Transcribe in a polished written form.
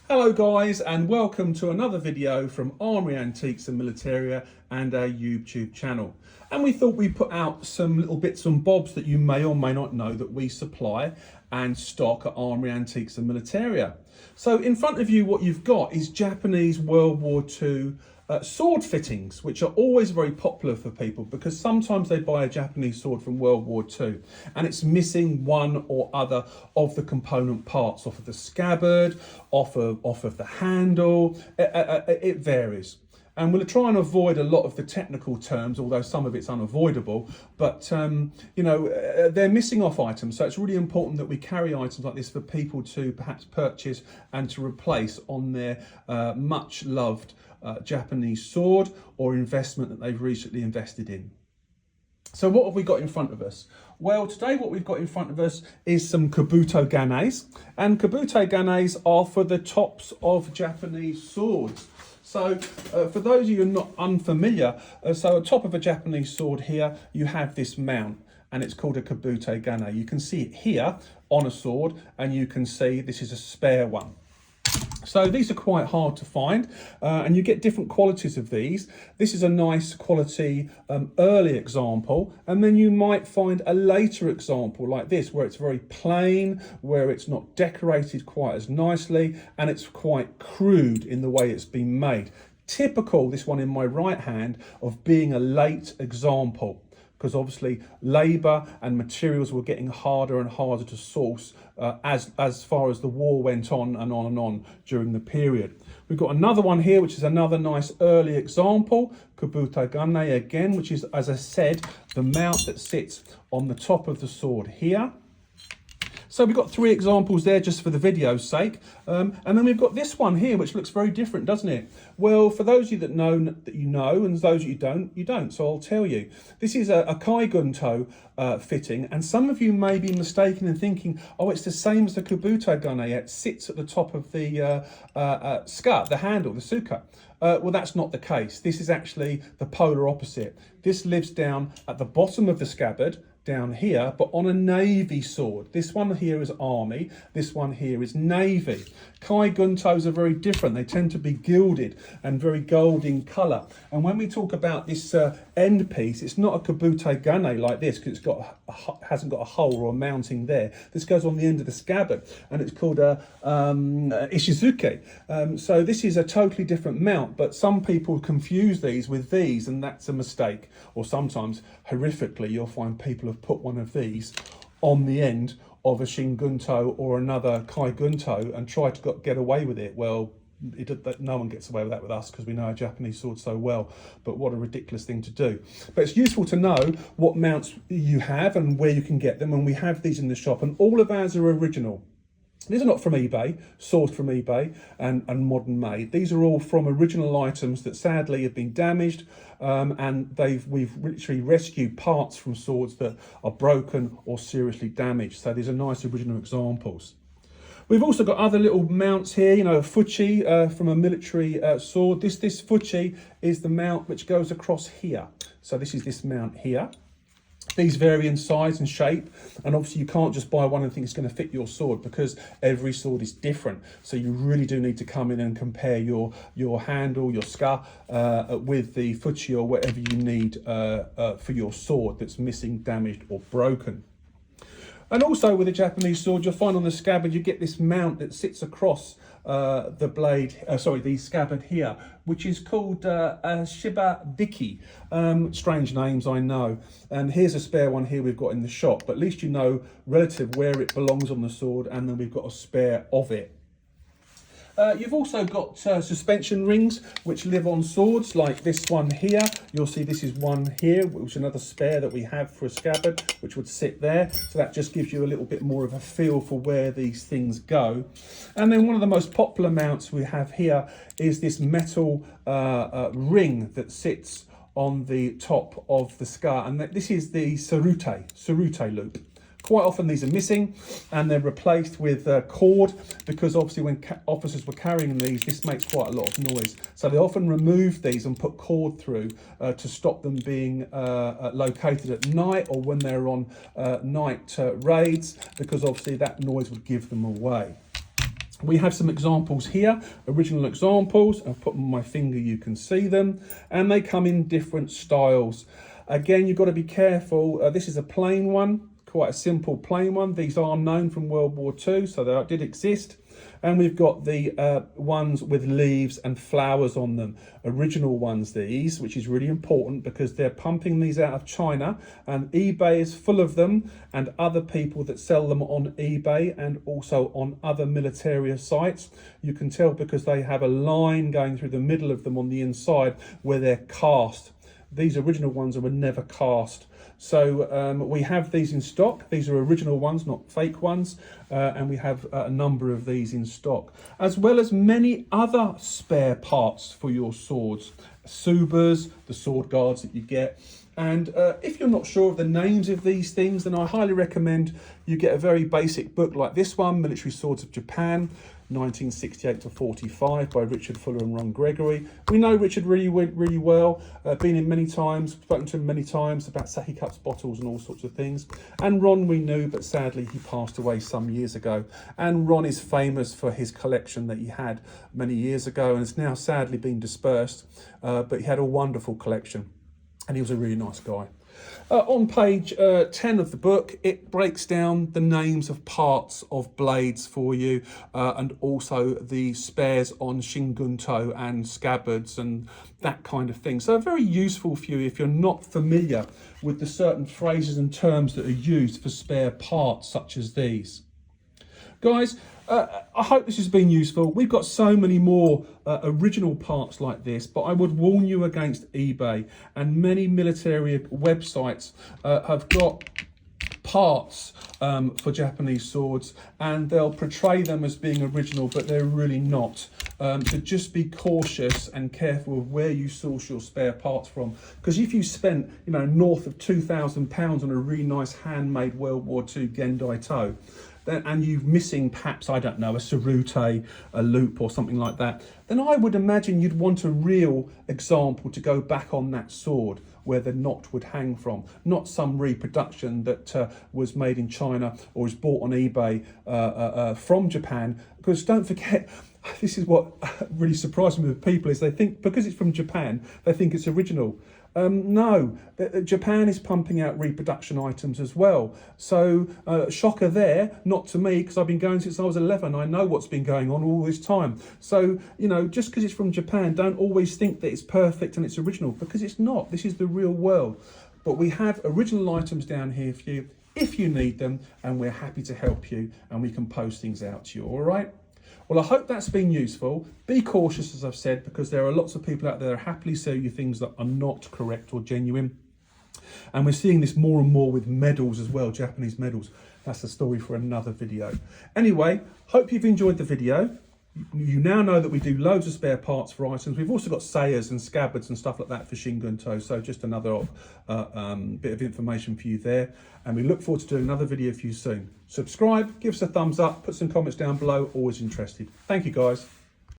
Hello guys, and welcome to another video from Armoury Antiques and Militaria and our YouTube channel. And we thought we'd put out some little bits and bobs that you may or may not know that we supply and stock at Armoury Antiques and Militaria. So in front of you, what you've got is Japanese World War II sword fittings, which are always very popular for people because sometimes they buy a Japanese sword from World War II and it's missing one or other of the component parts off of the scabbard, off of the handle. It varies. And we'll try and avoid a lot of the technical terms, although some of it's unavoidable. But, they're missing off items. So it's really important that we carry items like this for people to perhaps purchase and to replace on their much loved Japanese sword or investment that they've recently invested in. So what have we got in front of us? Well, today what we've got in front of us is some kabuto ganes. And kabuto ganes are for the tops of Japanese swords. So for those of you who are not unfamiliar, so on top of a Japanese sword here, you have this mount and it's called a kabuto gane. You can see it here on a sword and you can see this is a spare one. So these are quite hard to find and you get different qualities of these. This is a nice quality early example, and then you might find a later example like this where it's very plain, where it's not decorated quite as nicely and it's quite crude in the way it's been made. Typical, this one in my right hand, of being a late example, because obviously labour and materials were getting harder and harder to source as far as the war went on and on and on during the period. We've got another one here, which is another nice early example, kabuto gane again, which is, as I said, the mount that sits on the top of the sword here. So we've got three examples there just for the video's sake. And then we've got this one here, which looks very different, doesn't it? Well, for those of you that you know, and those of you you don't. So I'll tell you. This is a kai gunto fitting, and some of you may be mistaken in thinking, oh, it's the same as the kabuto gane. It sits at the top of the scut, the handle, the suka. Well, that's not the case. This is actually the polar opposite. This lives down at the bottom of the scabbard, down here, but on a navy sword. This one here is army, this one here is navy. Kai guntos are very different. They tend to be gilded and very gold in colour. And when we talk about this end piece, it's not a kabuto gane like this because it's hasn't got a hole or a mounting there. This goes on the end of the scabbard and it's called a ishizuke. So this is a totally different mount, but some people confuse these with these, and that's a mistake. Or sometimes, horrifically, you'll find people have put one of these on the end of a shingunto or another kai gunto and try to get away with it. Well, no one gets away with that with us because we know our Japanese swords so well, but what a ridiculous thing to do. But it's useful to know what mounts you have and where you can get them, and we have these in the shop, and all of ours are original. These are not from eBay, sourced from eBay and modern made. These are all from original items that sadly have been damaged, and we've literally rescued parts from swords that are broken or seriously damaged. So these are nice original examples. We've also got other little mounts here, you know, a fuchi from a military sword. This fuchi is the mount which goes across here. So this is this mount here. These vary in size and shape, and obviously you can't just buy one and think it's going to fit your sword because every sword is different. So you really do need to come in and compare your handle, your ska, with the fuchi or whatever you need for your sword that's missing, damaged or broken. And also with a Japanese sword, you'll find on the scabbard you get this mount that sits across the blade, the scabbard here, which is called shibadiki. Strange names, I know. And here's a spare one here we've got in the shop, but at least you know relative where it belongs on the sword, and then we've got a spare of it. You've also got suspension rings which live on swords like this one here. You'll see this is one here, which is another spare that we have for a scabbard, which would sit there. So that just gives you a little bit more of a feel for where these things go. And then one of the most popular mounts we have here is this metal ring that sits on the top of the scar. And this is the surute loop. Quite often these are missing and they're replaced with cord, because obviously when officers were carrying these, this makes quite a lot of noise. So they often remove these and put cord through to stop them being located at night or when they're on night raids, because obviously that noise would give them away. We have some examples here, original examples. I've put them on my finger, you can see them, and they come in different styles. Again, you've got to be careful. This is a plain one, quite a simple plain one. These are known from World War II, so they did exist. And we've got the ones with leaves and flowers on them, original ones these, which is really important because they're pumping these out of China, and eBay is full of them, and other people that sell them on eBay and also on other militaria sites. You can tell because they have a line going through the middle of them on the inside where they're cast. These original ones were never cast. So we have these in stock. These are original ones, not fake ones. And we have a number of these in stock, as well as many other spare parts for your swords. Subas, the sword guards that you get. And if you're not sure of the names of these things, then I highly recommend you get a very basic book like this one, Military Swords of Japan, 1968 to 45 by Richard Fuller and Ron Gregory. We know Richard really well, been in many times, spoken to him many times about sake cups, bottles and all sorts of things. And Ron we knew, but sadly he passed away some years ago. And Ron is famous for his collection that he had many years ago, and it's now sadly been dispersed, but he had a wonderful collection and he was a really nice guy. On page 10 of the book, it breaks down the names of parts of blades for you, and also the spares on shingunto and scabbards and that kind of thing. So very useful for you if you're not familiar with the certain phrases and terms that are used for spare parts such as these. Guys, I hope this has been useful. We've got so many more original parts like this, but I would warn you against eBay, and many military websites have got parts for Japanese swords, and they'll portray them as being original, but they're really not. So just be cautious and careful of where you source your spare parts from, because if you spent, you know, north of £2,000 on a really nice handmade World War II Gendai toe, and you're missing perhaps, I don't know, a serute, a loop or something like that, then I would imagine you'd want a real example to go back on that sword where the knot would hang from, not some reproduction that was made in China or was bought on eBay from Japan. Because don't forget, this is what really surprised me with people, is they think because it's from Japan, they think it's original. No, Japan is pumping out reproduction items as well. So shocker there, not to me, because I've been going since I was 11. I know what's been going on all this time. So, you know, just because it's from Japan, don't always think that it's perfect and it's original, because it's not. This is the real world. But we have original items down here for you if you need them, and we're happy to help you, and we can post things out to you, all right? Well, I hope that's been useful. Be cautious, as I've said, because there are lots of people out there that happily sell you things that are not correct or genuine. And we're seeing this more and more with medals as well, Japanese medals. That's a story for another video. Anyway, hope you've enjoyed the video. You now know that we do loads of spare parts for items. We've also got sayers and scabbards and stuff like that for shingunto. So just another bit of information for you there. And we look forward to doing another video for you soon. Subscribe, give us a thumbs up, put some comments down below. Always interested. Thank you, guys.